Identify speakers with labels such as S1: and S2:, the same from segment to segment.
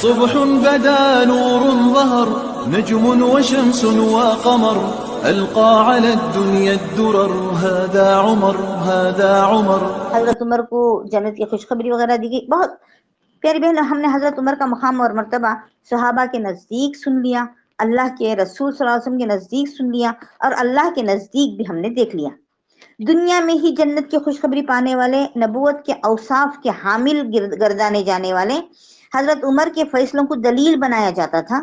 S1: صبح بدا نور ظهر نجم وشمس وقمر ألقى على الدنيا الدرر هذا عمر هذا عمر.
S2: حضرت عمر کو جنت کی خوشخبری وغیرہ دی گئی. بہت پیاری بہن، ہم نے حضرت عمر کا مقام اور مرتبہ صحابہ کے نزدیک سن لیا، اللہ کے رسول صلی اللہ علیہ وسلم کے نزدیک سن لیا، اور اللہ کے نزدیک بھی ہم نے دیکھ لیا. دنیا میں ہی جنت کی خوشخبری پانے والے، نبوت کے اوصاف کے حامل گردانے جانے والے حضرت عمر کے فیصلوں کو دلیل بنایا جاتا تھا،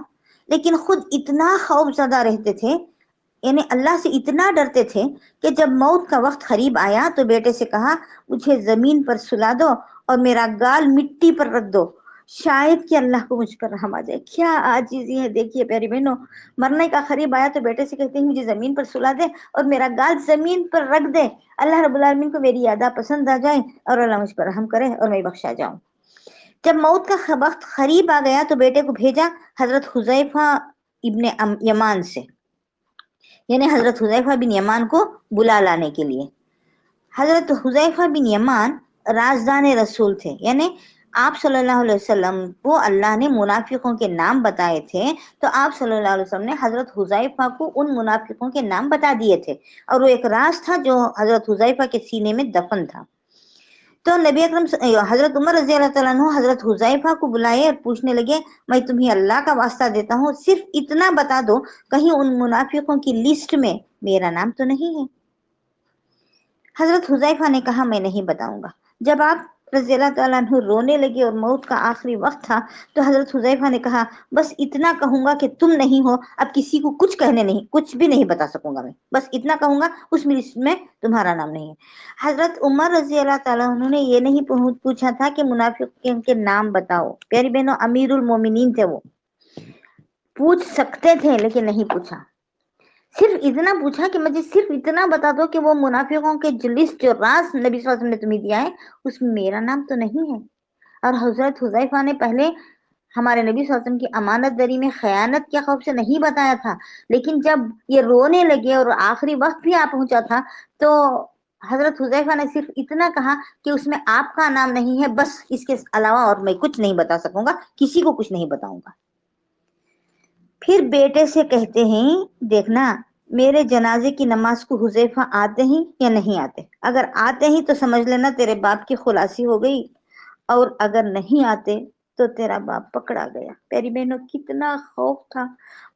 S2: لیکن خود اتنا خوف زدہ رہتے تھے، یعنی اللہ سے اتنا ڈرتے تھے کہ جب موت کا وقت قریب آیا تو بیٹے سے کہا مجھے زمین پر سلا دو اور میرا گال مٹی پر رکھ دو، شاید کہ اللہ کو مجھ پر رحم آ جائے. کیا عاجزی ہے دیکھیے پیاری بہنوں. مرنے کا قریب آیا تو بیٹے سے کہتے ہیں مجھے زمین پر سلا دے اور میرا گال زمین پر رکھ دے، اللہ رب العالمین کو میری ادا پسند آ جائے اور اللہ مجھ پر رحم کرے اور میں بخشا جاؤں. جب موت کا وقت قریب آ گیا تو بیٹے کو بھیجا حضرت حذیفہ ابن یمان سے، یعنی حضرت حذیفہ بن یمان کو بلا لانے کے لیے. حضرت حذیفہ بن یمان رازدان رسول تھے، یعنی آپ صلی اللہ علیہ وسلم کو اللہ نے منافقوں کے نام بتائے تھے، تو آپ صلی اللہ علیہ وسلم نے حضرت حذیفہ کو ان منافقوں کے نام بتا دیے تھے، اور وہ ایک راز تھا جو حضرت حذیفہ کے سینے میں دفن تھا. تو نبی اکرم حضرت عمر رضی اللہ تعالیٰ عنہ حضرت حذیفہ کو بلائے اور پوچھنے لگے میں تمہیں اللہ کا واسطہ دیتا ہوں، صرف اتنا بتا دو کہیں ان منافقوں کی لسٹ میں میرا نام تو نہیں ہے. حضرت حذیفہ نے کہا میں نہیں بتاؤں گا. جب آپ رضی اللہ تعالیٰ عنہ رونے لگے اور موت کا آخری وقت تھا تو حضرت حذیفہ نے کہا بس اتنا کہوں گا کہ تم نہیں ہو، اب کسی کو کچھ بھی نہیں بتا سکوں گا، میں بس اتنا کہوں گا اس لسٹ میں تمہارا نام نہیں ہے. حضرت عمر رضی اللہ تعالیٰ عنہ نے یہ نہیں پوچھا تھا کہ منافقین کے نام بتاؤ. پیاری بہنوں، امیر المومنین تھے، وہ پوچھ سکتے تھے لیکن نہیں پوچھا. صرف اتنا پوچھا کہ مجھے صرف اتنا بتا دو کہ وہ منافقوں کے لسٹ جو راز نبی صلی اللہ علیہ وسلم نے تمہیں دیا ہے اس میں میرا نام تو نہیں ہے. اور حضرت حذیفہ نے پہلے ہمارے نبی صلی اللہ علیہ وسلم کی امانت داری میں خیانت کے خوف سے نہیں بتایا تھا، لیکن جب یہ رونے لگے اور آخری وقت بھی آ پہنچا تھا تو حضرت حذیفہ نے صرف اتنا کہا کہ اس میں آپ کا نام نہیں ہے، بس اس کے علاوہ اور میں کچھ نہیں بتا سکوں گا، کسی کو کچھ نہیں بتاؤں گا. پھر بیٹے سے کہتے ہیں دیکھنا میرے جنازے کی نماز کو حذیفہ آتے ہیں یا نہیں آتے، اگر آتے ہیں تو سمجھ لینا تیرے باپ کی خلاصی ہو گئی، اور اگر نہیں آتے تو تیرا باپ پکڑا گیا. پیاری بہنوں، کتنا خوف تھا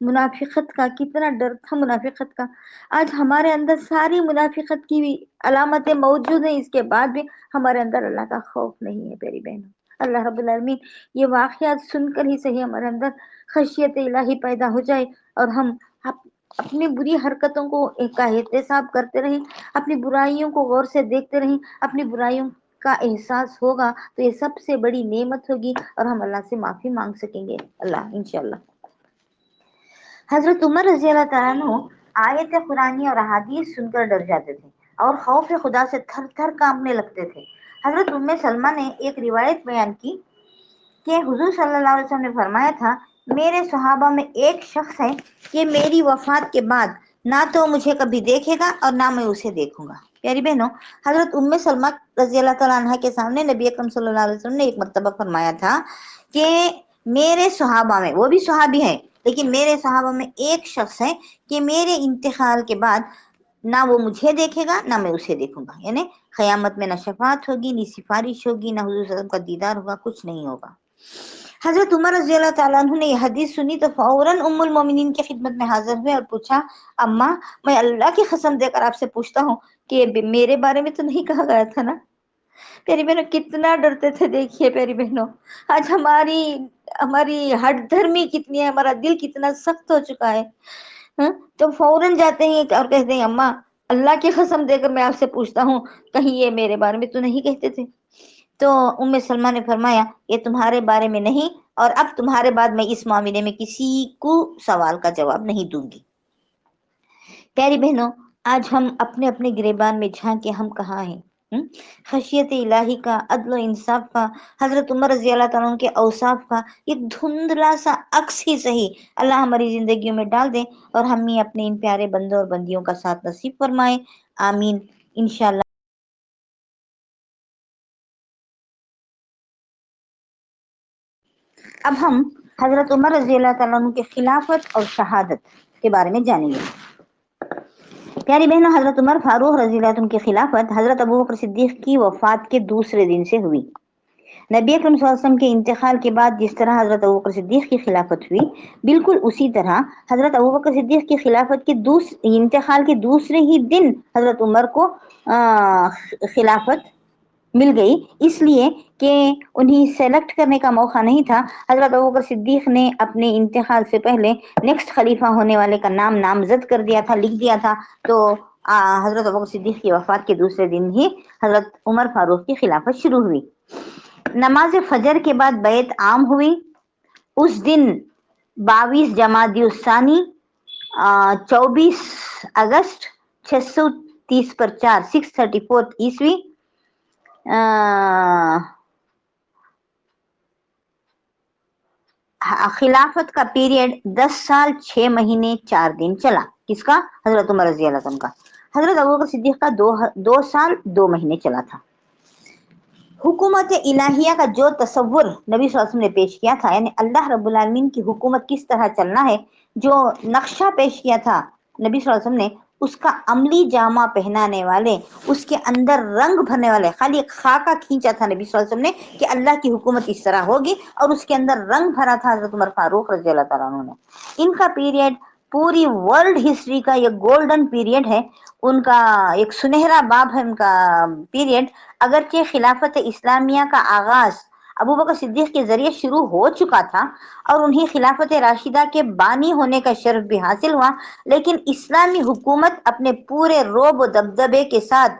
S2: منافقت کا، کتنا ڈر تھا منافقت کا. آج ہمارے اندر ساری منافقت کی بھی علامتیں موجود ہیں، اس کے بعد بھی ہمارے اندر اللہ کا خوف نہیں ہے. پیاری بہنوں، اللہ رب العالمین یہ واقعات سن کر ہی صحیح ہمارے اندر خشیت الہی پیدا ہو جائے اور ہم اپنی بری حرکتوں کو کا احتساب کرتے رہیں، اپنی برائیوں کو غور سے دیکھتے رہیں. اپنی برائیوں کا احساس ہوگا تو یہ سب سے بڑی نعمت ہوگی اور ہم اللہ سے معافی مانگ سکیں گے انشاءاللہ. حضرت عمر رضی اللہ تعالیٰ عنہ آیت قرآنی اور احادیث سن کر ڈر جاتے تھے اور خوف خدا سے تھر تھر کانپنے لگتے تھے. حضرت ام سلمہ نے ایک روایت بیان کی کہ حضور صلی اللہ علیہ وسلم نے فرمایا تھا میرے صحابہ میں ایک شخص ہے کہ میری وفات کے بعد نہ تو مجھے کبھی دیکھے گا اور نہ میں اسے دیکھوں گا. پیاری بہنوں، حضرت ام سلمہ رضی اللہ تعالیٰ عنہ کے سامنے نبی اکرم صلی اللہ علیہ وسلم نے ایک مرتبہ فرمایا تھا کہ میرے صحابہ میں، وہ بھی صحابی ہیں لیکن میرے صحابہ میں ایک شخص ہے کہ میرے انتقال کے بعد نہ وہ مجھے دیکھے گا نہ میں اسے دیکھوں گا، یعنی قیامت میں نہ شفاعت ہوگی نہ سفارش ہوگی نہ حضور صلی اللہ علیہ وسلم کا دیدار ہوگا، کچھ نہیں ہوگا. حضرت عمر رضی اللہ تعالیٰ عنہ نے یہ حدیث سنی تو فوراً ام المومنین کی خدمت میں حاضر ہوئے اور پوچھا اماں میں اللہ کی قسم دے کر آپ سے پوچھتا ہوں کہ میرے بارے میں تو نہیں کہا گیا تھا نا. پیاری بہنوں، کتنا ڈرتے تھے دیکھیے پیاری بہنوں. آج ہماری ہٹ دھرمی کتنی ہے، ہمارا دل کتنا سخت ہو چکا ہے. تو فوراً جاتے ہیں اور کہتے ہیں اماں اللہ کی قسم دے کر میں آپ سے پوچھتا ہوں کہیں یہ میرے بارے میں تو نہیں کہتے تھے. تو ام سلمہ نے فرمایا یہ تمہارے بارے میں نہیں، اور اب تمہارے بعد میں اس معاملے میں کسی کو سوال کا جواب نہیں دوں گی. پیاری بہنوں، آج ہم اپنے اپنے گریبان میں جھانکے ہم کہاں ہیں؟ خشیت الہی کا، عدل و انصاف کا، حضرت عمر رضی اللہ تعالیٰ عنہ کے اوصاف کا ایک دھندلا سا عکس ہی صحیح اللہ ہماری زندگیوں میں ڈال دے اور ہم ہی اپنے ان پیارے بندوں اور بندیوں کا ساتھ نصیب فرمائے. آمین انشاءاللہ. اب ہم حضرت عمر رضی اللہ تعالیٰ عنہ کے خلافت اور شہادت کے بارے میں جانیں گے. پیاری بہنوں، حضرت عمر فاروق رضی اللہ عنہ کی خلافت حضرت ابوبکر صدیق کی وفات کے دوسرے دن سے ہوئی. نبی اکرم صلی اللہ علیہ وسلم کے انتقال کے بعد جس طرح حضرت ابوبکر صدیق کی خلافت ہوئی، بالکل اسی طرح حضرت ابوبکر صدیق کی خلافت کے انتقال کے دوسرے ہی دن حضرت عمر کو خلافت مل گئی، اس لیے کہ انہیں سلیکٹ کرنے کا موقع نہیں تھا. حضرت ابوبکر صدیق نے اپنے انتقال سے پہلے نیکسٹ خلیفہ ہونے والے کا نام نامزد کر دیا تھا، لکھ دیا تھا. تو حضرت ابوبکر صدیق کی وفات کے دوسرے دن ہی حضرت عمر فاروق کی خلافت شروع ہوئی. نماز فجر کے بعد بیعت عام ہوئی. اس دن 22 جمادی الثانی 24 اگست 630 پر 4 634 عیسوی خلافت کا پیریڈ 10 سال 6 مہینے 4 دن چلا. کس کا؟ حضرت عمر رضی اللہ عنہ کا. حضرت ابوبکر صدیق کا 2 سال 2 مہینے چلا تھا. حکومت الہیہ کا جو تصور نبی صلی اللہ علیہ وسلم نے پیش کیا تھا، یعنی اللہ رب العالمین کی حکومت کس طرح چلنا ہے، جو نقشہ پیش کیا تھا نبی صلی اللہ علیہ وسلم نے، اس کا عملی جامہ پہنانے والے، اس کے اندر رنگ بھرنے والے، خالی ایک خاکہ کھینچا تھا نبی صلی اللہ علیہ وسلم نے کہ اللہ کی حکومت اس طرح ہوگی، اور اس کے اندر رنگ بھرا تھا حضرت عمر فاروق رضی اللہ تعالیٰ عنہ نے. ان کا پیریڈ پوری ورلڈ ہسٹری کا یہ گولڈن پیریڈ ہے، ان کا ایک سنہرا باب ہے ان کا پیریڈ. اگرچہ خلافت اسلامیہ کا آغاز ابوبکر صدیق کے ذریعے شروع ہو چکا تھا اور انہیں خلافت راشدہ کے بانی ہونے کا شرف بھی حاصل ہوا، لیکن اسلامی حکومت اپنے پورے رعب و دبدبے کے ساتھ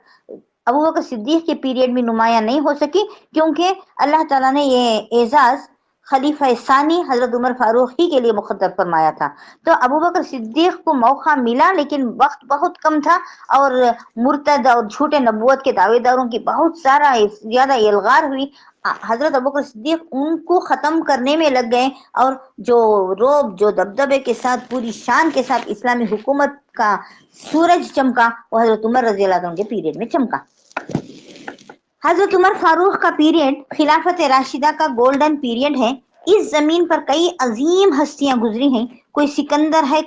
S2: ابوبکر صدیق کے پیریڈ میں نمایاں نہیں ہو سکی، کیونکہ اللہ تعالیٰ نے یہ اعزاز خلیفہ ثانی حضرت عمر فاروق ہی کے لیے مقدر فرمایا تھا. تو ابوبکر صدیق کو موقع ملا، لیکن وقت بہت کم تھا، اور مرتد اور جھوٹے نبوت کے دعوے داروں کی بہت زیادہ الغار ہوئی. حضرت ابوبکر صدیق ان کو ختم کرنے میں لگ گئے، اور جو روب، جو دبدبے کے ساتھ پوری شان کے ساتھ اسلامی حکومت کا سورج چمکا، وہ حضرت عمر رضی اللہ عنہ کے پیریڈ میں چمکا. حضرت عمر فاروق کا پیریڈ خلافت راشدہ کا گولڈن پیریڈ ہے. اس زمین پر کئی عظیم ہستیاں گزری ہیں. کوئی سکندر ہے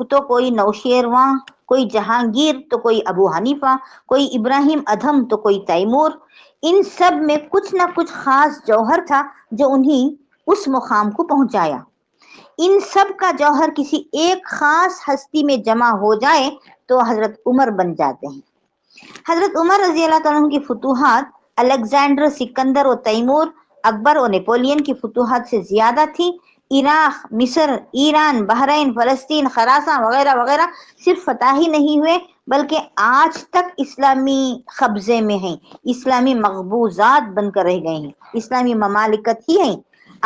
S2: تو کوئی نوشیروان، کوئی جہانگیر تو کوئی ابو حنیفہ، کوئی ابراہیم ادھم تو کوئی تیمور. ان سب میں کچھ نہ کچھ خاص جوہر تھا جو انہیں اس مقام کو پہنچایا. ان سب کا جوہر کسی ایک خاص ہستی میں جمع ہو جائے تو حضرت عمر بن جاتے ہیں. حضرت عمر رضی اللہ تعالیٰ عنہ کی فتوحات الیگزینڈر، سکندر و تیمور، اکبر و نیپولین کی فتوحات سے زیادہ تھی. عراق، مصر، ایران، بحرین، فلسطین، خراسان وغیرہ وغیرہ صرف فتح ہی نہیں ہوئے، بلکہ آج تک اسلامی قبضے میں ہیں، اسلامی مقبوضات بن کر رہ گئے ہیں، اسلامی ممالکت ہی ہیں.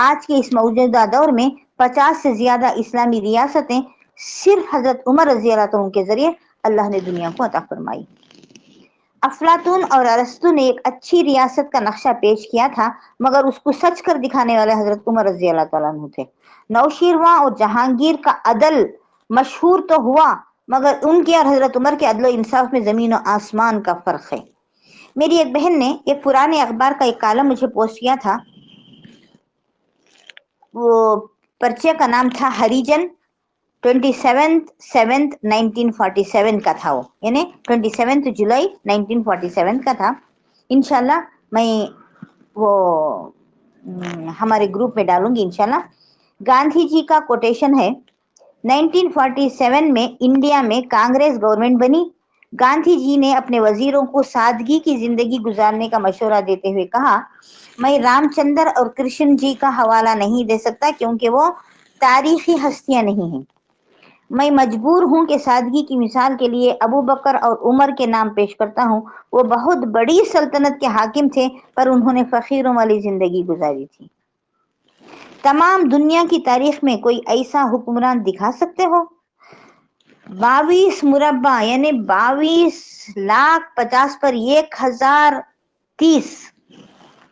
S2: آج کے اس موجودہ دور میں 50 سے زیادہ اسلامی ریاستیں صرف حضرت عمر رضی اللہ عنہ کے ذریعے اللہ نے دنیا کو عطا فرمائی. افلاطون اور ارسطو نے ایک اچھی ریاست کا نقشہ پیش کیا تھا، مگر اس کو سچ کر دکھانے والے حضرت عمر رضی اللہ تعالیٰ عنہ تھے. نوشیروان اور جہانگیر کا عدل مشہور تو ہوا، مگر ان کے اور حضرت عمر کے عدل و انصاف میں زمین و آسمان کا فرق ہے. میری ایک بہن نے ایک پرانے اخبار کا ایک کالم مجھے پوسٹ کیا تھا. وہ پرچے کا نام تھا ہریجن. 27/7/1947 کا تھا، وہ یعنی 27 جولائی 1947 کا تھا. انشاءاللہ میں وہ ہمارے گروپ میں ڈالوں گی انشاءاللہ. گاندھی جی کا کوٹیشن ہے. 1947 میں انڈیا میں کانگریس گورنمنٹ بنی. گاندھی جی نے اپنے وزیروں کو سادگی کی زندگی گزارنے کا مشورہ دیتے ہوئے کہا، میں رام چندر اور کرشن جی کا حوالہ نہیں دے سکتا کیونکہ وہ تاریخی ہستیاں نہیں ہیں. میں مجبور ہوں کہ سادگی کی مثال کے لیے ابو بکر اور عمر کے نام پیش کرتا ہوں. وہ بہت بڑی سلطنت کے حاکم تھے، پر انہوں نے فقیروں والی زندگی گزاری تھی. تمام دنیا کی تاریخ میں کوئی ایسا حکمران دکھا سکتے ہو؟ 22 مربع یعنی 22,50,000 پر 1030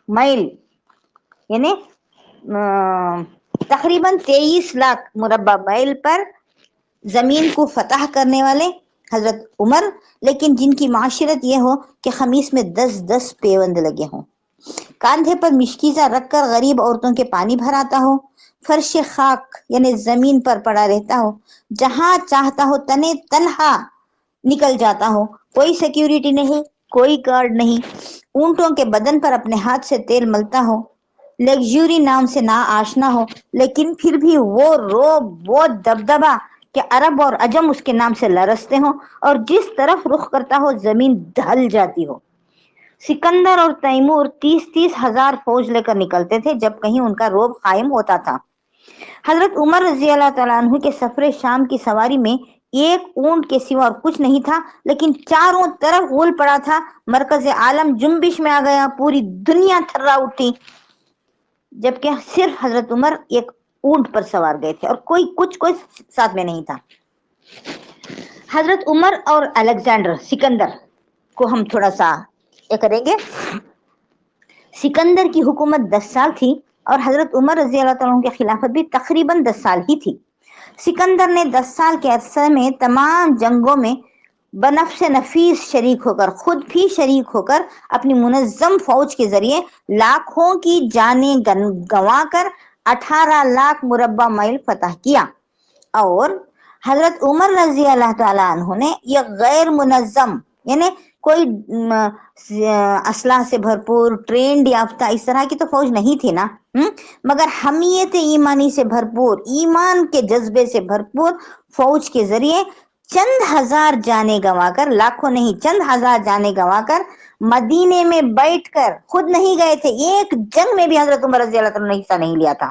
S2: میل یعنی تقریباً 23 لاکھ مربع میل پر زمین کو فتح کرنے والے حضرت عمر، لیکن جن کی معاشرت یہ ہو کہ خمیس میں 10 پیوند لگے ہوں، کاندھے پر مشکیزہ رکھ کر غریب عورتوں کے پانی بھراتا ہو، فرش خاک یعنی زمین پر پڑا رہتا ہو، جہاں چاہتا ہو تنے تنہا نکل جاتا ہو، کوئی سیکیورٹی نہیں، کوئی گارڈ نہیں، اونٹوں کے بدن پر اپنے ہاتھ سے تیل ملتا ہو، لگژری نام سے نا آشنا ہو، لیکن پھر بھی وہ روب، وہ دبدبا کہ عرب اور عجم اس کے نام سے لرزتے ہوں، اور جس طرف رخ کرتا ہو زمین ڈھل جاتی ہو۔ سکندر اور تیمور 30 ہزار فوج لے کر نکلتے تھے جب کہیں ان کا روب قائم ہوتا تھا۔ حضرت عمر رضی اللہ تعالیٰ عنہ کے سفر شام کی سواری میں ایک اونٹ کے سوا اور کچھ نہیں تھا، لیکن چاروں طرف غول پڑا تھا، مرکز عالم جنبش میں آ گیا، پوری دنیا تھرا اٹھی، جبکہ صرف حضرت عمر ایک اونٹ پر سوار گئے تھے اور کوئی ساتھ میں نہیں تھا۔ حضرت عمر اور الیگزینڈر سکندر کو ہم تھوڑا سا یہ کریں گے۔ سکندر کی حکومت 10 سال تھی اور حضرت عمر رضی اللہ تعالیٰ عنہ کی خلافت بھی تقریباً 10 سال ہی تھی۔ سکندر نے 10 سال کے عرصے میں تمام جنگوں میں بنفس نفیس شریک ہو کر، خود بھی شریک ہو کر، اپنی منظم فوج کے ذریعے لاکھوں کی جانیں گنوا کر 18 لاکھ مربع میل فتح کیا، اور حضرت عمر رضی اللہ تعالیٰ عنہ نے یہ غیر منظم یعنی کوئی اسلحہ سے بھرپور ٹرینڈ یافتہ اس طرح کی تو فوج نہیں تھی نا، مگر حمیت ایمانی سے بھرپور، ایمان کے جذبے سے بھرپور فوج کے ذریعے چند ہزار جانیں گنوا کر، لاکھوں نہیں چند ہزار جانیں گنوا کر، مدینے میں بیٹھ کر، خود نہیں گئے تھے، ایک جنگ میں بھی حضرت عمر رضی اللہ عنہ نے حصہ نہیں لیا تھا،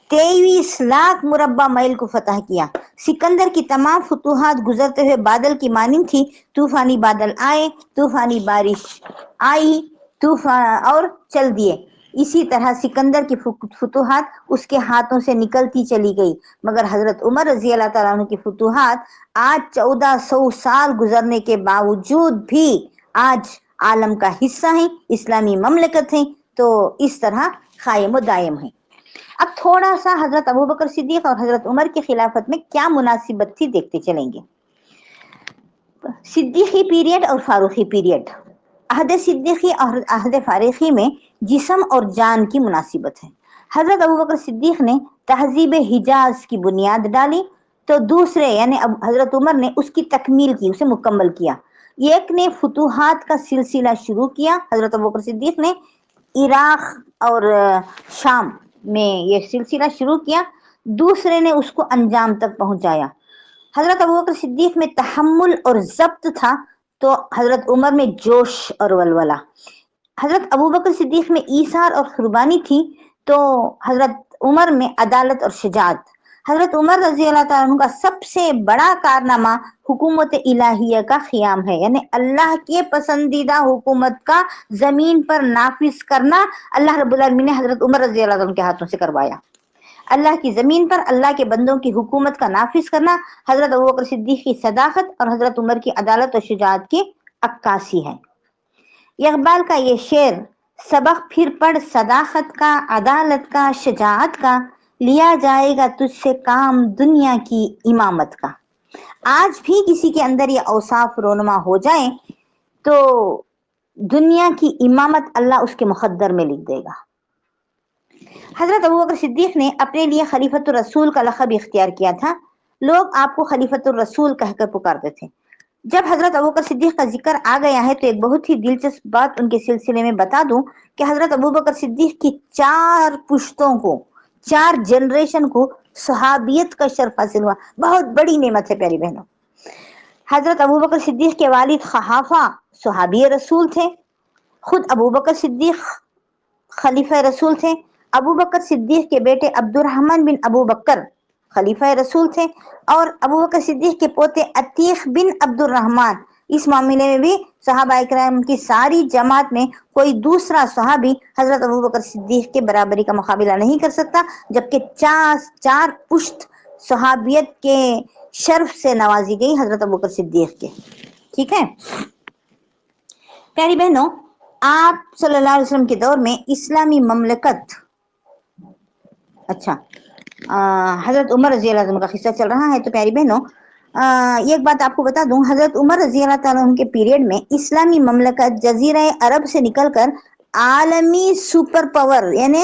S2: 23 لاکھ مربع میل کو فتح کیا۔ سکندر کی تمام فتوحات گزرتے ہوئے بادل کی مانند تھی، طوفانی بادل آئے، طوفانی بارش آئی، طوفان اور چل دیے۔ اسی طرح سکندر کی فتوحات اس کے ہاتھوں سے نکلتی چلی گئی، مگر حضرت عمر رضی اللہ تعالیٰ عنہ کی فتوحات آج 1400 سال گزرنے کے باوجود بھی آج عالم کا حصہ ہیں، اسلامی مملکت ہیں، تو اس طرح قائم و دائم ہیں۔ اب تھوڑا سا حضرت ابوبکر صدیق اور حضرت عمر کی خلافت میں کیا مناسبت تھی دیکھتے چلیں گے۔ صدیقی پیریڈ اور فاروقی پیریڈ۔ عہد صدیقی اور عہد فاروقی میں جسم اور جان کی مناسبت ہے۔ حضرت ابوبکر صدیق نے تہذیب حجاز کی بنیاد ڈالی، تو دوسرے یعنی حضرت عمر نے اس کی تکمیل کی، اسے مکمل کیا۔ ایک نے فتوحات کا سلسلہ شروع کیا، حضرت ابوبکر صدیق نے عراق اور شام میں یہ سلسلہ شروع کیا، دوسرے نے اس کو انجام تک پہنچایا۔ حضرت ابوبکر صدیق میں تحمل اور ضبط تھا، تو حضرت عمر میں جوش اور ولولہ۔ حضرت ابوبکر صدیق میں ایثار اور قربانی تھی، تو حضرت عمر میں عدالت اور شجاعت۔ حضرت عمر رضی اللہ تعالیٰ عنہ کا سب سے بڑا کارنامہ حکومت الہیہ کا قیام ہے، یعنی اللہ کے پسندیدہ حکومت کا زمین پر نافذ کرنا اللہ رب العالمین نے حضرت عمر رضی اللہ عنہ کے ہاتھوں سے کروایا۔ اللہ کی زمین پر اللہ کے بندوں کی حکومت کا نافذ کرنا حضرت ابوبکر صدیق کی صداقت اور حضرت عمر کی عدالت و شجاعت کی عکاسی ہے۔ اقبال کا یہ شعر، سبق پھر پڑھ صداقت کا، عدالت کا، شجاعت کا، لیا جائے گا تجھ سے کام دنیا کی امامت کا۔ آج بھی کسی کے اندر یہ اوصاف رونما ہو جائیں تو دنیا کی امامت اللہ اس کے مقدر میں لکھ دے گا۔ حضرت ابوبکر صدیق نے اپنے لیے خلیفۃ الرسول کا لقب اختیار کیا تھا، لوگ آپ کو خلیفۃ الرسول کہہ کر پکارتے تھے۔ جب حضرت ابوبکر صدیق کا ذکر آ گیا ہے تو ایک بہت ہی دلچسپ بات ان کے سلسلے میں بتا دوں کہ حضرت ابوبکر صدیق کی 4 پشتوں کو، 4 جنریشن کو صحابیت کا شرف حاصل ہوا، بہت بڑی نعمت ہے پیاری بہنوں۔ حضرت ابوبکر صدیق کے والد قحافہ صحابی رسول تھے، خود ابوبکر صدیق خلیفہ رسول تھے، ابوبکر صدیق کے بیٹے عبد الرحمن بن ابو بکر خلیفہ رسول تھے، اور ابوبکر صدیق کے پوتے عتیق بن عبد الرحمن۔ اس معاملے میں بھی صحابہ اکرام کی ساری جماعت میں کوئی دوسرا صحابی حضرت ابوبکر صدیق کے برابری کا مقابلہ نہیں کر سکتا، جبکہ 4 پشت صحابیت کے شرف سے نوازی گئی حضرت ابوبکر صدیق کے۔ ٹھیک ہے پیاری بہنوں، آپ صلی اللہ علیہ وسلم کے دور میں اسلامی مملکت، اچھا حضرت عمر رضی اللہ عنہ کا قصہ چل رہا ہے، تو پیاری بہنوں ایک بات آپ کو بتا دوں، حضرت عمر رضی اللہ تعالیٰ عنہ کے پیریڈ میں اسلامی مملکت جزیرہ عرب سے نکل کر عالمی سپر پاور یعنی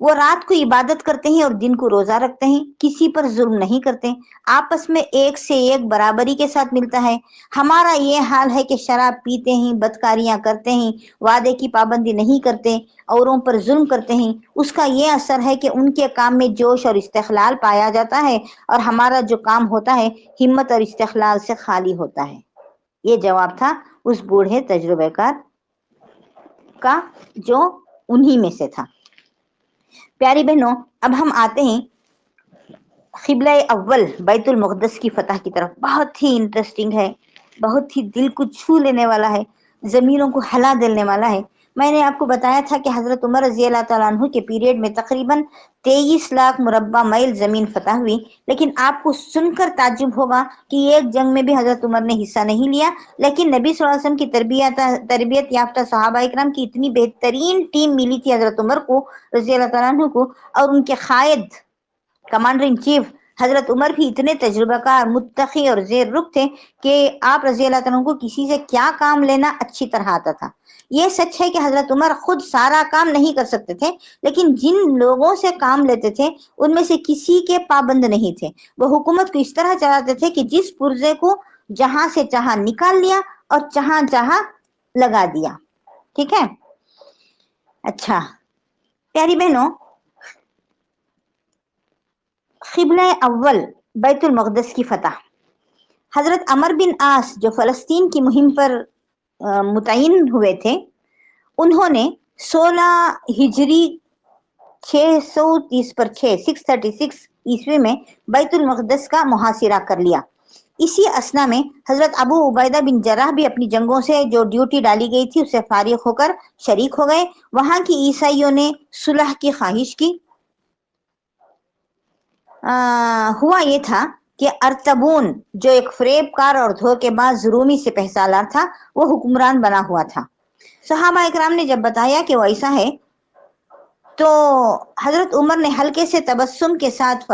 S2: وہ رات کو عبادت کرتے ہیں اور دن کو روزہ رکھتے ہیں، کسی پر ظلم نہیں کرتے، آپس میں ایک سے ایک برابری کے ساتھ ملتا ہے۔ ہمارا یہ حال ہے کہ شراب پیتے ہیں، بدکاریاں کرتے ہیں، وعدے کی پابندی نہیں کرتے، اوروں پر ظلم کرتے ہیں۔ اس کا یہ اثر ہے کہ ان کے کام میں جوش اور استقلال پایا جاتا ہے، اور ہمارا جو کام ہوتا ہے ہمت اور استقلال سے خالی ہوتا ہے۔ یہ جواب تھا اس بوڑھے تجربہ کار کا جو انہی میں سے تھا۔ پیاری بہنوں، اب ہم آتے ہیں قبلہ اول بیت المقدس کی فتح کی طرف۔ بہت ہی انٹرسٹنگ ہے، بہت ہی دل کو چھو لینے والا ہے، زمینوں کو ہلا دینے والا ہے۔ میں نے آپ کو بتایا تھا کہ حضرت عمر رضی اللہ تعالیٰ عنہ کے پیریڈ میں تقریباً 23 لاکھ مربع میل زمین فتح ہوئی، لیکن آپ کو سن کر تعجب ہوگا کہ ایک جنگ میں بھی حضرت عمر نے حصہ نہیں لیا، لیکن نبی صلی اللہ علیہ وسلم کی تربیت یافتہ صحابہ اکرام کی اتنی بہترین ٹیم ملی تھی حضرت عمر کو رضی اللہ تعالیٰ عنہ کو، اور ان کے قائد کمانڈر ان چیف حضرت عمر بھی اتنے تجربہ کار، متقی اور زیر رخ تھے کہ آپ رضی اللہ تعالیٰ عنہ کو کسی سے کیا کام لینا اچھی طرح آتا تھا۔ یہ سچ ہے کہ حضرت عمر خود سارا کام نہیں کر سکتے تھے، لیکن جن لوگوں سے کام لیتے تھے ان میں سے کسی کے پابند نہیں تھے۔ وہ حکومت کو اس طرح چلاتے تھے کہ جس پرزے کو جہاں سے چاہا نکال لیا اور جہاں چاہا لگا دیا۔ ٹھیک ہے؟ اچھا پیاری بہنوں، قبلہ اول بیت المقدس کی فتح۔ حضرت عمر بن عاص جو فلسطین کی مہم پر متعین ہوئے تھے، انہوں نے 16 ہجری 630 پر 636 عیسوی میں بیت المقدس کا محاصرہ کر لیا۔ اسی اسنا میں حضرت ابو عبیدہ بن جراح بھی اپنی جنگوں سے جو ڈیوٹی ڈالی گئی تھی اس سے فارغ ہو کر شریک ہو گئے۔ وہاں کی عیسائیوں نے صلح کی خواہش کی۔ ہوا یہ تھا کہ ارطبون جو ایک فریب کار اور دھوکے باز رومی سپہ سالار تھا، وہ حکمران بنا ہوا تھا۔ صحابہ اکرام نے جب بتایا کہ وہ ایسا ہے تو حضرت عمر نے ہلکے سے تبسم کے ساتھ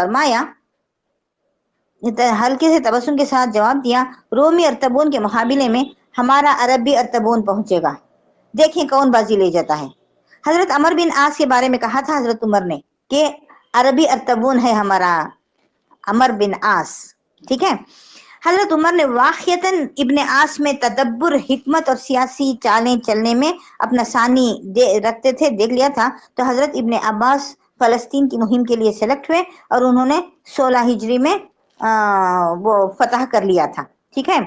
S2: جواب دیا، رومی ارطبون کے مقابلے میں ہمارا عربی ارطبون پہنچے گا، دیکھیں کون بازی لے جاتا ہے۔ حضرت عمر بن عاص کے بارے میں کہا تھا حضرت عمر نے کہ عربی ارطبون ہے ہمارا عمر بن عاص۔ ٹھیک ہے؟ حضرت عمر نے واقعتاً ابن عاص میں تدبر، حکمت اور سیاسی چالیں چلنے میں اپنا ثانی رکھتے تھے، دیکھ لیا تھا۔ تو حضرت ابن عباس فلسطین کی مہم کے لیے سلیکٹ ہوئے اور انہوں نے 16 ہجری میں وہ فتح کر لیا تھا۔ ٹھیک ہے؟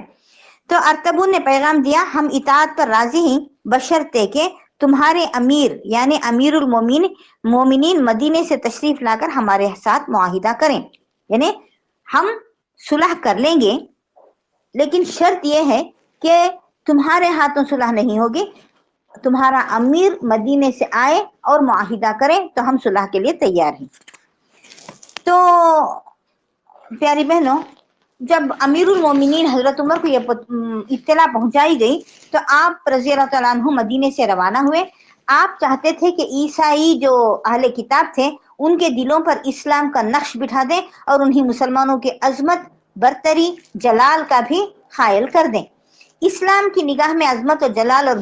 S2: تو ارطبون نے پیغام دیا، ہم اطاعت پر راضی ہیں بشرطے کہ تمہارے امیر یعنی امیر المومنین مدینے سے تشریف لا کر ہمارے ساتھ معاہدہ کریں، یعنی ہم صلح کر لیں گے، لیکن شرط یہ ہے کہ تمہارے ہاتھوں صلح نہیں ہوگی، تمہارا امیر مدینے سے آئے اور معاہدہ کریں تو ہم صلح کے لیے تیار ہیں۔ تو پیاری بہنوں، جب امیر المومنین حضرت عمر کو یہ اطلاع پہنچائی گئی تو آپ رضی اللہ تعالیٰ عنہ مدینے سے روانہ ہوئے۔ آپ چاہتے تھے کہ عیسائی جو اہل کتاب تھے ان کے دلوں پر اسلام کا نقش بٹھا دیں اور انہیں مسلمانوں کی عظمت، برتری، جلال کا بھی قائل کر دیں۔ اسلام کی نگاہ میں عظمت اور جلال اور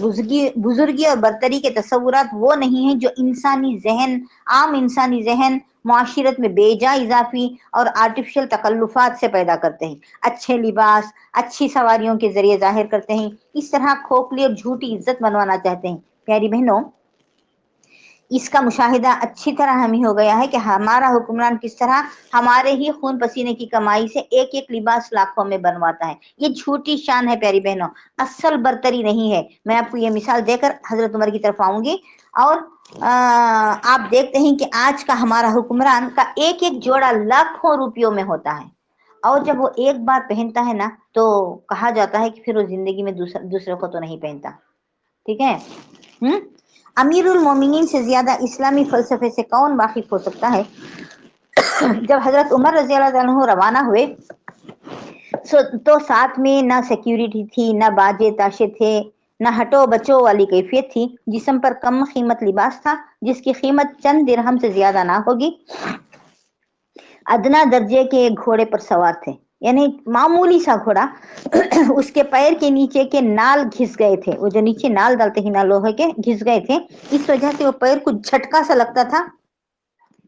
S2: بزرگی اور برتری کے تصورات وہ نہیں ہیں جو عام انسانی ذہن معاشرت میں بے جا اضافی اور آرٹیفیشل تکلفات سے پیدا کرتے ہیں، اچھے لباس، اچھی سواریوں کے ذریعے ظاہر کرتے ہیں، اس طرح کھوکھلی اور جھوٹی عزت منوانا چاہتے ہیں۔ پیاری بہنوں، اس کا مشاہدہ اچھی طرح ہمیں ہو گیا ہے کہ ہمارا حکمران کس طرح ہمارے ہی خون پسینے کی کمائی سے ایک ایک لباس لاکھوں میں بنواتا ہے۔ یہ جھوٹی شان ہے پیاری بہنوں، اصل برتری نہیں ہے۔ میں آپ کو یہ مثال دے کر حضرت عمر کی طرف آؤں گی، اور آپ دیکھتے ہیں کہ آج کا ہمارا حکمران کا ایک ایک جوڑا لاکھوں روپیوں میں ہوتا ہے، اور جب وہ ایک بار پہنتا ہے نا تو کہا جاتا ہے کہ پھر وہ زندگی میں دوسرے کو تو نہیں پہنتا۔ ٹھیک ہے؟ امیر المومنین سے زیادہ اسلامی فلسفے سے کون واقف ہو سکتا ہے؟ جب حضرت عمر رضی اللہ عنہ روانہ ہوئے تو ساتھ میں نہ سیکیورٹی تھی، نہ باجے تاشے تھے، نہ ہٹو بچو والی کیفیت تھی، جسم پر کم قیمت لباس تھا جس کی قیمت چند درہم سے زیادہ نہ ہوگی، ادنا درجے کے گھوڑے پر سوار تھے، یعنی معمولی سا گھوڑا، اس کے پیر کے نیچے کے نال گھس گئے تھے، وہ جو نیچے نال ڈالتے ہیں نا لوہے کے، گھس گئے تھے، اس وجہ سے وہ پیر کو جھٹکا سا لگتا تھا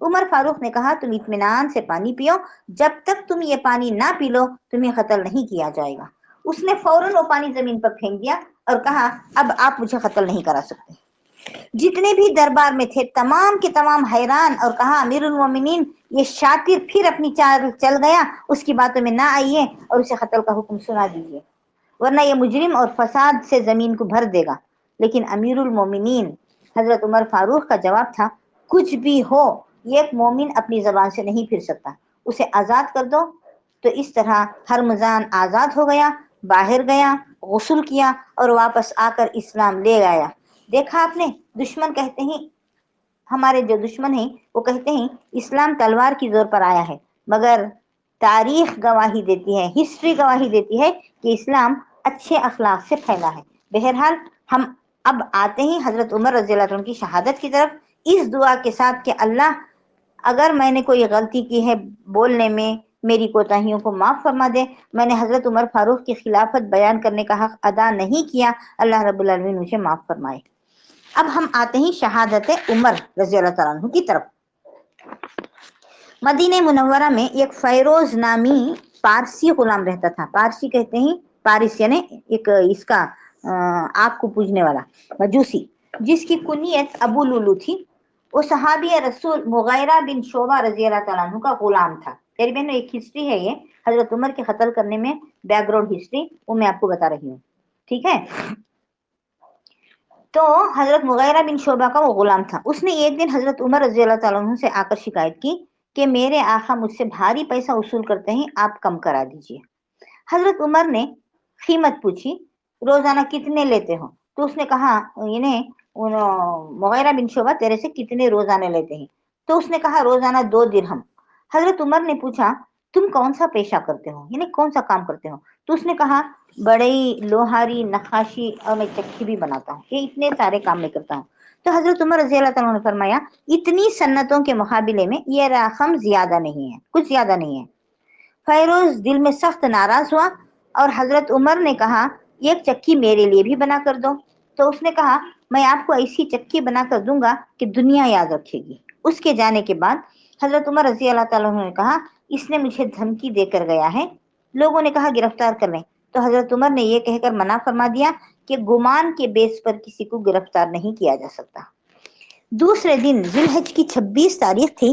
S2: عمر فاروق نے کہا تم اطمینان سے پانی پیو، جب تک تم یہ پانی نہ پی لو تمہیں قتل نہیں کیا جائے گا۔ اس نے فوراً وہ پانی زمین پر پھینک دیا اور کہا اب آپ مجھے قتل نہیں کرا سکتے۔ جتنے بھی دربار میں تھے تمام کے تمام حیران اور کہا امیر المومنین یہ شاطر پھر اپنی چال چل گیا، اس کی باتوں میں نہ آئیے اور اسے قتل کا حکم سنا دیجیے، ورنہ یہ مجرم اور فساد سے زمین کو بھر دے گا۔ لیکن امیر المومنین حضرت عمر فاروق کا جواب تھا کچھ بھی ہو ایک مومن اپنی زبان سے نہیں پھر سکتا، اسے آزاد کر دو۔ تو اس طرح ہرمزان آزاد ہو گیا، باہر گیا، غسل کیا اور واپس آ کر اسلام لے آیا۔ دیکھا آپ نے، دشمن کہتے ہیں، ہمارے جو دشمن ہیں وہ کہتے ہیں اسلام تلوار کی زور پر آیا ہے، مگر تاریخ گواہی دیتی ہے، ہسٹری گواہی دیتی ہے کہ اسلام اچھے اخلاق سے پھیلا ہے۔ بہرحال ہم اب آتے ہیں حضرت عمر رضی اللہ عنہ کی شہادت کی طرف، اس دعا کے ساتھ کہ اللہ اگر میں نے کوئی غلطی کی ہے بولنے میں، میری کوتاہیوں کو معاف فرما دے، میں نے حضرت عمر فاروق کی خلافت بیان کرنے کا حق ادا نہیں کیا، اللہ رب العالمین مجھے معاف فرمائے۔ اب ہم آتے ہیں شہادت عمر رضی اللہ تعالیٰ عنہ کی طرف۔ مدینہ منورہ میں ایک فیروز نامی پارسی غلام رہتا تھا۔ پارسی کہتے ہیں پارس یعنی ایک اس کا آگ کو پوجنے والا مجوسی، جس کی کنیت ابو لولو تھی۔ وہ صحابی رسول مغیرہ بن شعبہ رضی اللہ تعالیٰ عنہ کا غلام تھا۔ میری بہنوں ایک ہسٹری ہے، یہ حضرت عمر کے قتل کرنے میں بیک گراؤنڈ ہسٹری وہ میں آپ کو بتا رہی ہوں، ٹھیک ہے؟ تو حضرت مغیرہ بن شعبہ کا وہ غلام تھا۔ اس نے ایک دن حضرت عمر رضی اللہ تعالیٰ عنہ سے آ کر شکایت کی کہ میرے آقا مجھ سے بھاری پیسہ وصول کرتے ہیں، آپ کم کرا دیجیے۔ حضرت عمر نے قیمت پوچھی، روزانہ کتنے لیتے ہو؟ تو اس نے کہا مغیرہ بن شعبہ تیرے سے کتنے روزانہ لیتے ہیں؟ تو اس نے کہا روزانہ 2 درہم۔ حضرت عمر نے پوچھا تم کون سا پیشہ کرتے ہو، یعنی کون سا کام کرتے ہو؟ تو اس نے کہا بڑئی، لوہاری، نقاشی اور میں چکی بھی بناتا ہوں، یہ اتنے سارے کام میں کرتا ہوں۔ تو حضرت عمر رضی اللہ تعالیٰ نے فرمایا اتنی سنتوں کے مقابلے میں یہ رقم زیادہ نہیں ہے، کچھ زیادہ نہیں ہے۔ فیروز دل میں سخت ناراض ہوا اور حضرت عمر نے کہا ایک چکی میرے لیے بھی بنا کر دو۔ تو اس نے کہا میں آپ کو ایسی چکی بنا کر دوں گا کہ دنیا یاد رکھے گی۔ اس کے جانے کے بعد حضرت عمر رضی اللہ تعالیٰ عنہ نے کہا اس نے مجھے دھمکی دے کر گیا ہے۔ لوگوں نے کہا گرفتار کر لیں، تو حضرت عمر نے یہ کہہ کر منع فرما دیا کہ گمان کے بیس پر کسی کو گرفتار نہیں کیا جا سکتا۔ دوسرے دن ذی الحج کی 26 تاریخ تھی۔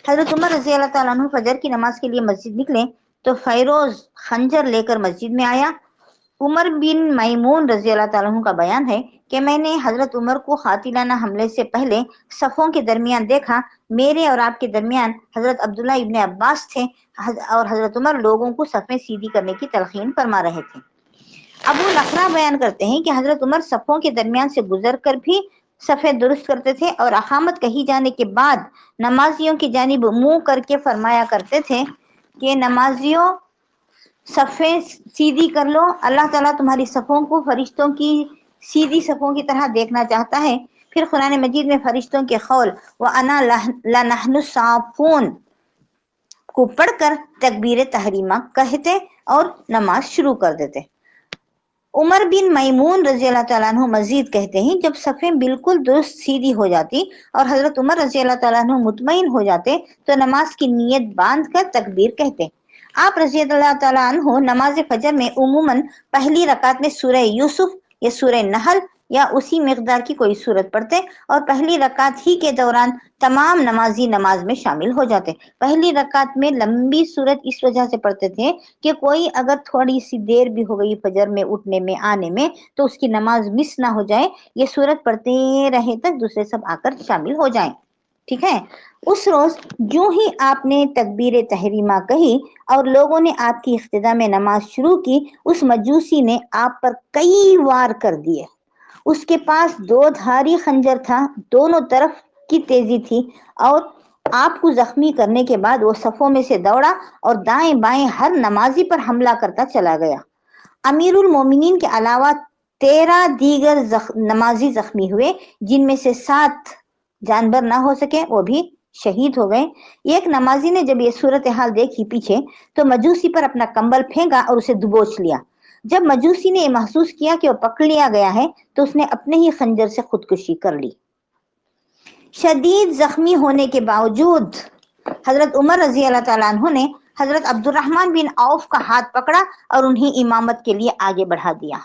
S2: حضرت عمر رضی اللہ تعالیٰ عنہ فجر کی نماز کے لیے مسجد نکلے تو فیروز خنجر لے کر مسجد میں آیا۔ عمر بن میمون رضی اللہ تعالیٰ عنہ کا بیان ہے کہ میں نے حضرت عمر کو قاتلانہ حملے سے پہلے صفوں کے درمیان دیکھا، میرے اور آپ کے درمیان حضرت عبداللہ ابن عباس تھے اور حضرت عمر لوگوں کو صفیں سیدھی کرنے کی تلقین فرما رہے تھے۔ ابو لخرا بیان کرتے ہیں کہ حضرت عمر صفوں کے درمیان سے گزر کر بھی صفیں درست کرتے تھے اور اقامت کہی جانے کے بعد نمازیوں کی جانب منہ کر کے فرمایا کرتے تھے کہ نمازیوں صفیں سیدھی کر لو، اللہ تعالیٰ تمہاری صفوں کو فرشتوں کی سیدھی صفوں کی طرح دیکھنا چاہتا ہے۔ پھر قرآن مجید میں فرشتوں کے قول وَأَنَا لَنَحْنُ الصَّافُونَ کو پڑھ کر تکبیر تحریمہ کہتے اور نماز شروع کر دیتے۔ عمر بن میمون رضی اللہ تعالیٰ عنہ مزید کہتے ہیں جب صفیں بالکل درست سیدھی ہو جاتی اور حضرت عمر رضی اللہ تعالیٰ عنہ مطمئن ہو جاتے تو نماز کی نیت باندھ کر تکبیر کہتے۔ آپ رضی اللہ تعالیٰ عنہ نماز فجر میں عموماً پہلی رکعت میں سورہ یوسف یا سورہ نحل یا اسی مقدار کی کوئی سورت پڑھتے اور پہلی رکعت ہی کے دوران تمام نمازی نماز میں شامل ہو جاتے۔ پہلی رکعت میں لمبی سورت اس وجہ سے پڑھتے تھے کہ کوئی اگر تھوڑی سی دیر بھی ہو گئی فجر میں اٹھنے میں آنے میں تو اس کی نماز مس نہ ہو جائے، یہ سورت پڑھتے رہے تک دوسرے سب آ کر شامل ہو جائیں، ٹھیک ہے؟ اس روز جو ہی آپ نے تکبیر تحریمہ کہی اور لوگوں نے آپ کی اقتداء میں نماز شروع کی، اس مجوسی نے آپ پر کئی وار کر دیے۔ اس کے پاس 2 دھاری خنجر تھا، دونوں طرف کی تیزی تھی اور آپ کو زخمی کرنے کے بعد وہ صفوں میں سے دوڑا اور دائیں بائیں ہر نمازی پر حملہ کرتا چلا گیا۔ امیر المومنین کے علاوہ 13 دیگر نمازی زخمی ہوئے، جن میں سے 7 جانبر نہ ہو سکے، وہ بھی شہید ہو گئے۔ ایک نمازی نے جب یہ صورتحال دیکھی پیچھے تو مجوسی پر اپنا کمبل پھینکا اور اسے دبوچ لیا۔ جب مجوسی نے یہ محسوس کیا کہ وہ پکڑ لیا گیا ہے تو اس نے اپنے ہی خنجر سے خودکشی کر لی۔ شدید زخمی ہونے کے باوجود حضرت عمر رضی اللہ تعالیٰ عنہ نے حضرت عبد الرحمن بن عوف کا ہاتھ پکڑا اور انہیں امامت کے لیے آگے بڑھا دیا۔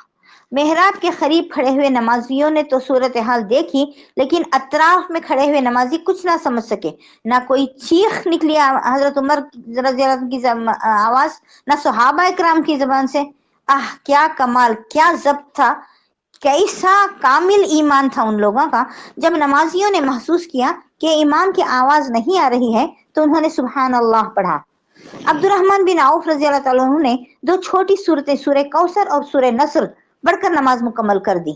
S2: محراب کے قریب کھڑے ہوئے نمازیوں نے تو صورتحال دیکھی، لیکن اطراف میں کھڑے ہوئے نمازی کچھ نہ سمجھ سکے۔ نہ کوئی چیخ نکلی حضرت عمر رضی اللہ عنہ کی آواز، نہ صحابہ کرام کی زبان سے۔ کیا کمال، کیا ضبط تھا، کیسا کامل ایمان تھا ان لوگوں کا۔ جب نمازیوں نے محسوس کیا کہ امام کی آواز نہیں آ رہی ہے تو انہوں نے سبحان اللہ پڑھا۔ عبد الرحمن بن عوف رضی اللہ تعالیٰ عنہ نے دو چھوٹی صورتیں سورہ کوثر اور سورہ نصر پڑھ کر نماز مکمل کر دی۔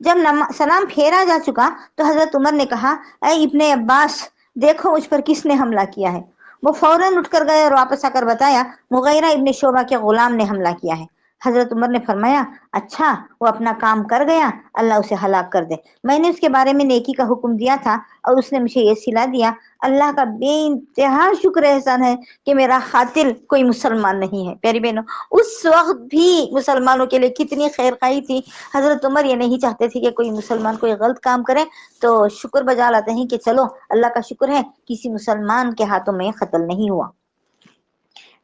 S2: جب سلام پھیرا جا چکا تو حضرت عمر نے کہا، اے ابن عباس، دیکھو مجھ پر کس نے حملہ کیا ہے۔ وہ فوراً اٹھ کر گئے اور واپس آ کر بتایا، مغیرہ ابن شعبہ کے غلام نے حملہ کیا ہے۔ حضرت عمر نے فرمایا، اچھا، وہ اپنا کام کر گیا، اللہ اسے ہلاک کر دے۔ میں نے اس کے بارے میں نیکی کا حکم دیا تھا اور اس نے مجھے یہ صلہ دیا۔ اللہ کا بے انتہا شکر احسان ہے کہ میرا قاتل کوئی مسلمان نہیں ہے۔ پیاری بہنوں، اس وقت بھی مسلمانوں کے لیے کتنی خیر خواہی تھی۔ حضرت عمر یہ نہیں چاہتے تھے کہ کوئی مسلمان کوئی غلط کام کرے، تو شکر بجا لاتے ہیں کہ چلو اللہ کا شکر ہے کسی مسلمان کے ہاتھوں میں قتل نہیں ہوا،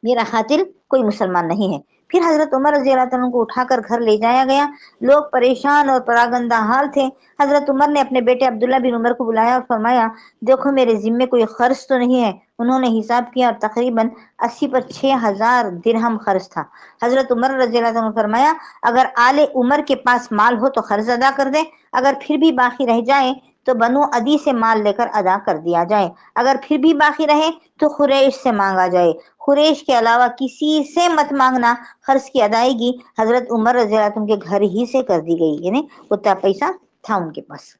S2: میرا قاتل کوئی مسلمان نہیں ہے۔ پھر حضرت عمر رضی اللہ عنہ کو اٹھا کر گھر لے جایا گیا۔ لوگ پریشان اور پراگندہ حال تھے۔ حضرت عمر نے اپنے بیٹے عبداللہ بن عمر کو بلایا اور فرمایا، دیکھو میرے ذمے کوئی خرچ تو نہیں ہے۔ انہوں نے حساب کیا اور تقریباً 80 پر 6000 درہم خرچ تھا۔ حضرت عمر رضی اللہ عنہ نے فرمایا، اگر آل عمر کے پاس مال ہو تو قرض ادا کر دے، اگر پھر بھی باقی رہ جائے تو بنو عدی سے مال لے کر ادا کر دیا جائے، اگر پھر بھی باقی رہے تو قریش سے مانگا جائے، قریش کے علاوہ کسی سے مت مانگنا۔ قرض کی ادائیگی حضرت عمر رضی اللہ عنہ کے گھر ہی سے کر دی گئی، یعنی اتنا پیسہ تھا ان کے پاس۔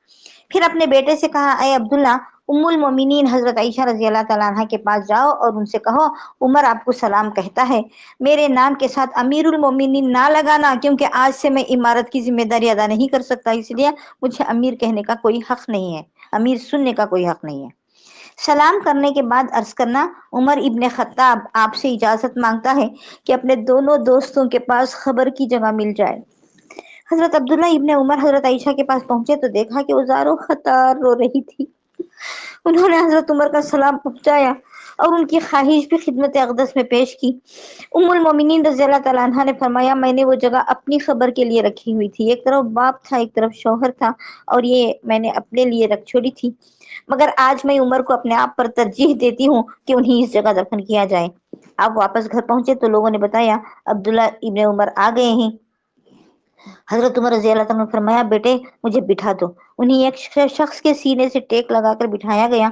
S2: پھر اپنے بیٹے سے کہا، اے عبداللہ، ام المومنین حضرت عائشہ رضی اللہ تعالیٰ عنہ کے پاس جاؤ اور ان سے کہو، عمر آپ کو سلام کہتا ہے، میرے نام کے ساتھ امیر المومنین نہ لگانا، کیونکہ آج سے میں امارت کی ذمہ داری ادا نہیں کر سکتا، اس لیے مجھے امیر کہنے کا کوئی حق نہیں ہے، امیر سننے کا کوئی حق نہیں ہے۔ سلام کرنے کے بعد عرض کرنا، عمر ابن خطاب آپ سے اجازت مانگتا ہے کہ اپنے دونوں دوستوں کے پاس خبر کی جگہ مل جائے۔ حضرت عبداللہ ابن عمر حضرت عائشہ کے پاس پہنچے تو دیکھا کہ وہ زار و خطار رو رہی تھی۔ انہوں نے حضرت عمر کا سلام پہنچایا اور ان کی خواہش بھی خدمت اقدس میں پیش کی۔ ام المومنین رضی اللہ تعالیٰ عنہ نے فرمایا، میں نے وہ جگہ اپنی خبر کے لیے رکھی ہوئی تھی، ایک طرف باپ تھا، ایک طرف شوہر تھا، اور یہ میں نے اپنے لیے رکھ چھوڑی تھی، مگر آج میں عمر کو اپنے آپ پر ترجیح دیتی ہوں کہ انہیں اس جگہ دفن کیا جائے۔ آپ واپس گھر پہنچے تو لوگوں نے بتایا، عبداللہ ابن عمر آ گئے ہیں۔ حضرت عمر رضی اللہ عنہ نے فرمایا، بیٹے مجھے بٹھا دو۔ انہیں ایک شخص کے سینے سے ٹیک لگا کر بٹھایا گیا۔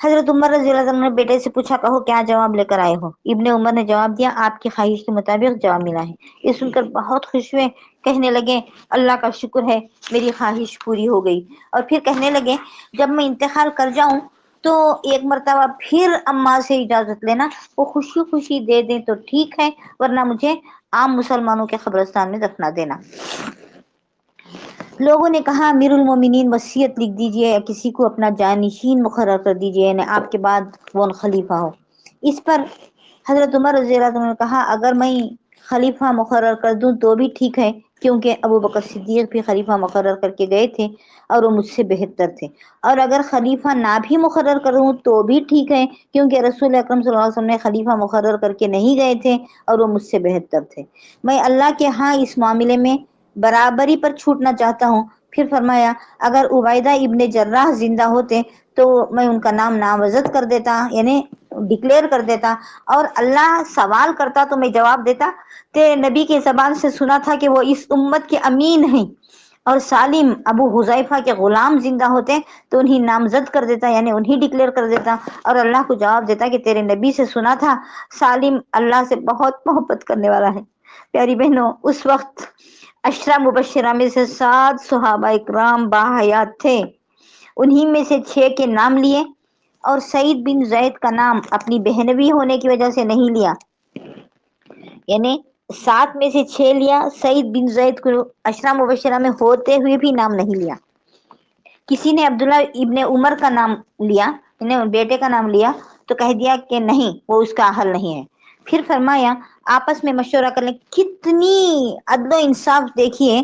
S2: حضرت عمر رضی اللہ عنہ نے بیٹے سے پوچھا، کہو کیا جواب لے کر آئے ہو؟ ابن عمر نے جواب دیا، آپ کی خواہش کے مطابق جواب ملا ہے۔ یہ سن کر بہت خوش ہوئے، کہنے لگے، اللہ کا شکر ہے میری خواہش پوری ہو گئی۔ اور پھر کہنے لگے، جب میں انتقال کر جاؤں تو ایک مرتبہ پھر اماں سے اجازت لینا، وہ خوشی خوشی دے دیں تو ٹھیک ہے، ورنہ مجھے عام مسلمانوں کے قبرستان میں دفنا دینا۔ لوگوں نے کہا، امیر المومنین وصیت لکھ دیجئے یا کسی کو اپنا جانشین مقرر کر دیجئے، یعنی آپ کے بعد کون خلیفہ ہو۔ اس پر حضرت عمر رضی اللہ عنہ نے کہا، اگر میں خلیفہ مقرر کر دوں تو بھی ٹھیک ہے، کیونکہ ابو بکر صدیق بھی خلیفہ مقرر کر کے گئے تھے اور وہ مجھ سے بہتر تھے، اور اگر خلیفہ نہ بھی مقرر کروں تو بھی ٹھیک ہے، کیونکہ رسول اکرم صلی اللہ علیہ وسلم نے خلیفہ مقرر کر کے نہیں گئے تھے اور وہ مجھ سے بہتر تھے۔ میں اللہ کے ہاں اس معاملے میں برابری پر چھوٹنا چاہتا ہوں۔ پھر فرمایا، اگر عبیدہ ابن جراح زندہ ہوتے تو میں ان کا نام نامزد کر دیتا، یعنی ڈکلیئر کر دیتا، اور اللہ سوال کرتا تو میں جواب دیتا، تیرے نبی کے زبان سے سنا تھا کہ وہ اس امت کے امین ہیں، اور سالم ابو حذیفہ کے غلام زندہ ہوتے تو انہیں نامزد کر دیتا، یعنی انہیں ڈکلیئر کر دیتا، اور اللہ کو جواب دیتا کہ تیرے نبی سے سنا تھا سالم اللہ سے بہت محبت کرنے والا ہے۔ پیاری بہنوں، اس وقت 10 مبشرہ میں سے 7 صحابہ اکرام باحیات تھے، انہی میں سے 6 کے نام لیے، اور سعید بن زید کا نام اپنی بہنوی ہونے کی وجہ سے نہیں لیا، یعنی 7 میں سے 6 لیا، سعید بن زید کو 10 مبشرہ میں ہوتے ہوئے بھی نام نہیں لیا۔ کسی نے عبداللہ ابن عمر کا نام لیا، یعنی بیٹے کا نام لیا، تو کہہ دیا کہ نہیں، وہ اس کا اہل نہیں ہے۔ پھر فرمایا، آپس میں مشورہ کر لیں. کتنی عدل و انصاف دیکھیے.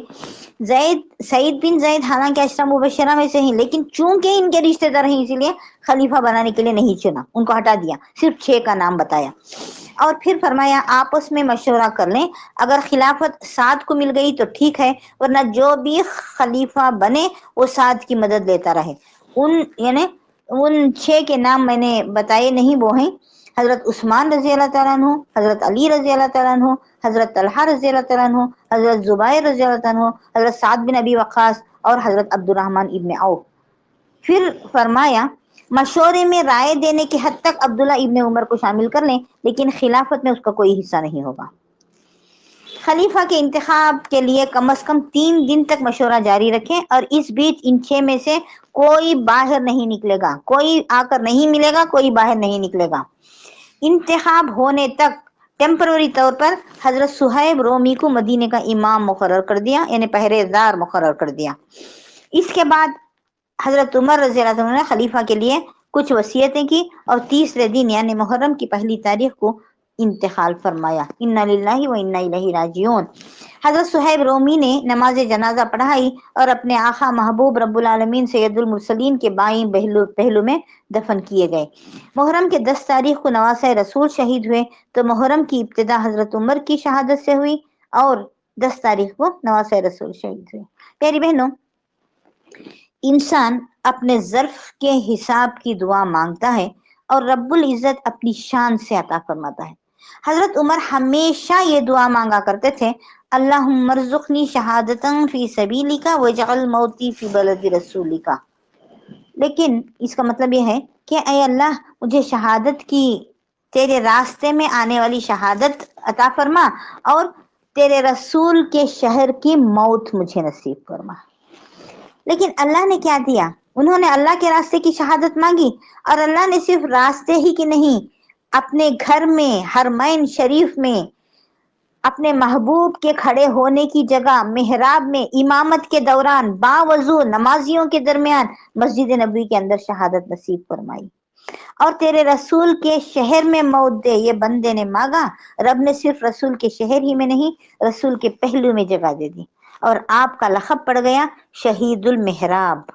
S2: سعید بن زید حالانکہ عشرہ مبشرہ میں سے ہیں، لیکن چونکہ ان کے رشتے دار ہیں اسی لیے خلیفہ بنانے کے لیے نہیں چنا، ان کو ہٹا دیا، صرف 6 کا نام بتایا. اور پھر فرمایا آپس میں مشورہ کر لیں، اگر خلافت سعد کو مل گئی تو ٹھیک ہے، ورنہ جو بھی خلیفہ بنے وہ سعد کی مدد لیتا رہے. ان 6 کے نام میں نے بتائے نہیں، وہ ہیں حضرت عثمان رضی اللہ تعالیٰ عنہ، حضرت علی رضی اللہ تعالیٰ عنہ، حضرت طلحہ رضی اللہ تعالیٰ عنہ، حضرت زبیر رضی اللہ تعالیٰ عنہ، حضرت سعد بن ابی وقاص اور حضرت عبد الرحمن ابن عوف. پھر فرمایا مشورے میں رائے دینے کی حد تک عبداللہ ابن عمر کو شامل کر لیں، لیکن خلافت میں اس کا کوئی حصہ نہیں ہوگا. خلیفہ کے انتخاب کے لیے کم از کم 3 دن تک مشورہ جاری رکھیں، اور اس بیچ ان 6 میں سے کوئی باہر نہیں نکلے گا، کوئی آ کر نہیں ملے گا، کوئی باہر نہیں نکلے گا. انتخاب ہونے تک ٹیمپرری طور پر حضرت صہیب رومی کو مدینے کا امام مقرر کر دیا، یعنی پہرے دار مقرر کر دیا. اس کے بعد حضرت عمر رضی اللہ عنہ نے خلیفہ کے لیے کچھ وصیتیں کی اور تیسرے دن یعنی محرم کی پہلی تاریخ کو انتقال فرمایا. انا للہ و انا الیہ راجعون. حضرت صہیب رومی نے نماز جنازہ پڑھائی اور اپنے آقا محبوب رب العالمین سید المرسلین کے بائیں پہلو میں دفن کیے گئے. محرم کے 10 تاریخ کو نواسہ رسول شہید ہوئے، تو محرم کی ابتدا حضرت عمر کی شہادت سے ہوئی اور 10 تاریخ کو نواسہ رسول شہید ہوئے. پیاری بہنوں، انسان اپنے ظرف کے حساب کی دعا مانگتا ہے اور رب العزت اپنی شان سے عطا فرماتا ہے. حضرت عمر ہمیشہ یہ دعا مانگا کرتے تھے، اللہم ارزقنی شہادتا فی سبیلک واجعل موتی فی بلد رسولک. لیکن اس کا مطلب یہ ہے کہ اے اللہ مجھے شہادت کی، تیرے راستے میں آنے والی شہادت عطا فرما، اور تیرے رسول کے شہر کی موت مجھے نصیب فرما. لیکن اللہ نے کیا دیا؟ انہوں نے اللہ کے راستے کی شہادت مانگی، اور اللہ نے صرف راستے ہی کی نہیں، اپنے گھر میں حرمین شریف میں اپنے محبوب کے کھڑے ہونے کی جگہ محراب میں امامت کے دوران باوضو نمازیوں کے درمیان مسجد نبوی کے اندر شہادت نصیب فرمائی. اور تیرے رسول کے شہر میں موت دے، یہ بندے نے مانگا. رب نے صرف رسول کے شہر ہی میں نہیں، رسول کے پہلو میں جگہ دے دی، اور آپ کا لقب پڑ گیا شہید المحراب.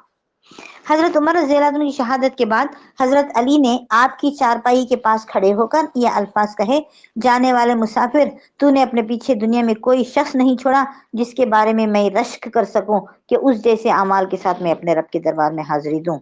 S2: حضرت عمر رضی اللہ عنہ کی شہادت کے بعد حضرت علی نے آپ کی چارپائی کے پاس کھڑے ہو کر یہ الفاظ کہے، جانے والے مسافر، تو نے اپنے پیچھے دنیا میں کوئی شخص نہیں چھوڑا جس کے بارے میں میں رشک کر سکوں کہ اس جیسے اعمال کے ساتھ میں اپنے رب کے دربار میں حاضری دوں.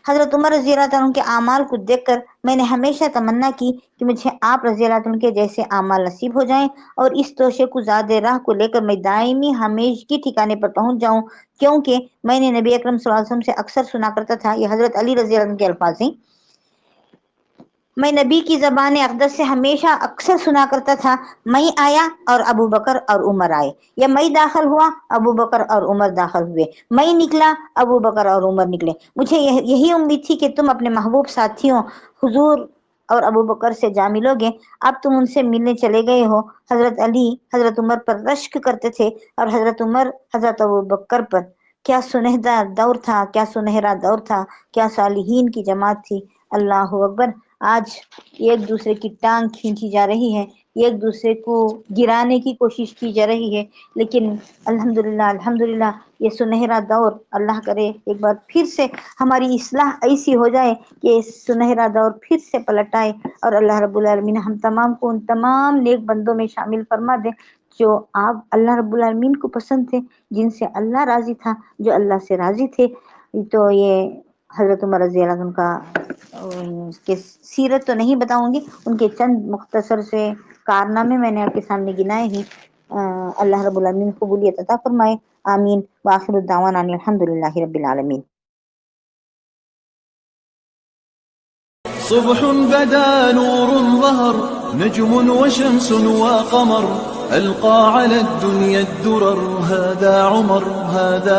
S2: حضرت عمر رضی اللہ عنہ کے اعمال کو دیکھ کر میں نے ہمیشہ تمنا کی کہ مجھے آپ رضی اللہ عنہ کے جیسے اعمال نصیب ہو جائیں، اور اس توشے کو زاد راہ کو لے کر میں دائمی ہمیشگی ٹھکانے پر پہنچ جاؤں. کیونکہ میں نے نبی اکرم صلی اللہ علیہ وسلم سے اکثر سنا کرتا تھا، یہ حضرت علی رضی اللہ عنہ کے الفاظ ہیں، میں نبی کی زبان اقدس سے ہمیشہ اکثر سنا کرتا تھا، میں آیا اور ابو بکر اور عمر آئے، یا میں داخل ہوا ابو بکر اور عمر داخل ہوئے، میں نکلا ابو بکر اور عمر نکلے. مجھے یہی امید تھی کہ تم اپنے محبوب ساتھیوں حضور اور ابو بکر سے جا ملو گے، اب تم ان سے ملنے چلے گئے ہو. حضرت علی حضرت عمر پر رشک کرتے تھے، اور حضرت عمر حضرت ابو بکر پر. کیا سنہرا دور تھا، کیا سنہرا دور تھا، کیا صالحین کی جماعت تھی. اللہ اکبر. آج ایک دوسرے کی ٹانگ کھینچی جا رہی ہے، ایک دوسرے کو گرانے کی کوشش کی جا رہی ہے، لیکن الحمدللہ یہ سنہرا دور، اللہ کرے ایک بار پھر سے ہماری اصلاح ایسی ہو جائے کہ سنہرا دور پھر سے پلٹ آئے، اور اللہ رب العالمین ہم تمام کو ان تمام نیک بندوں میں شامل فرما دے جو آپ اللہ رب العالمین کو پسند تھے، جن سے اللہ راضی تھا، جو اللہ سے راضی تھے. تو یہ حضرت عمر رضی اللہ عنہ کا کے سیرت تو نہیں بتاؤں گی، ان کے چند مختصر سے کارنامے میں نے آپ کے سامنے گنائے ہی. اللہ رب العالمین قبولیت عطا فرمائے، آمین. وآخر الدعوانا ان الحمدللہ رب العالمین.
S1: صبح بدا نور ظهر نجم وشمس وقمر ألقى على الدنيا الدرر هذا عمر هذا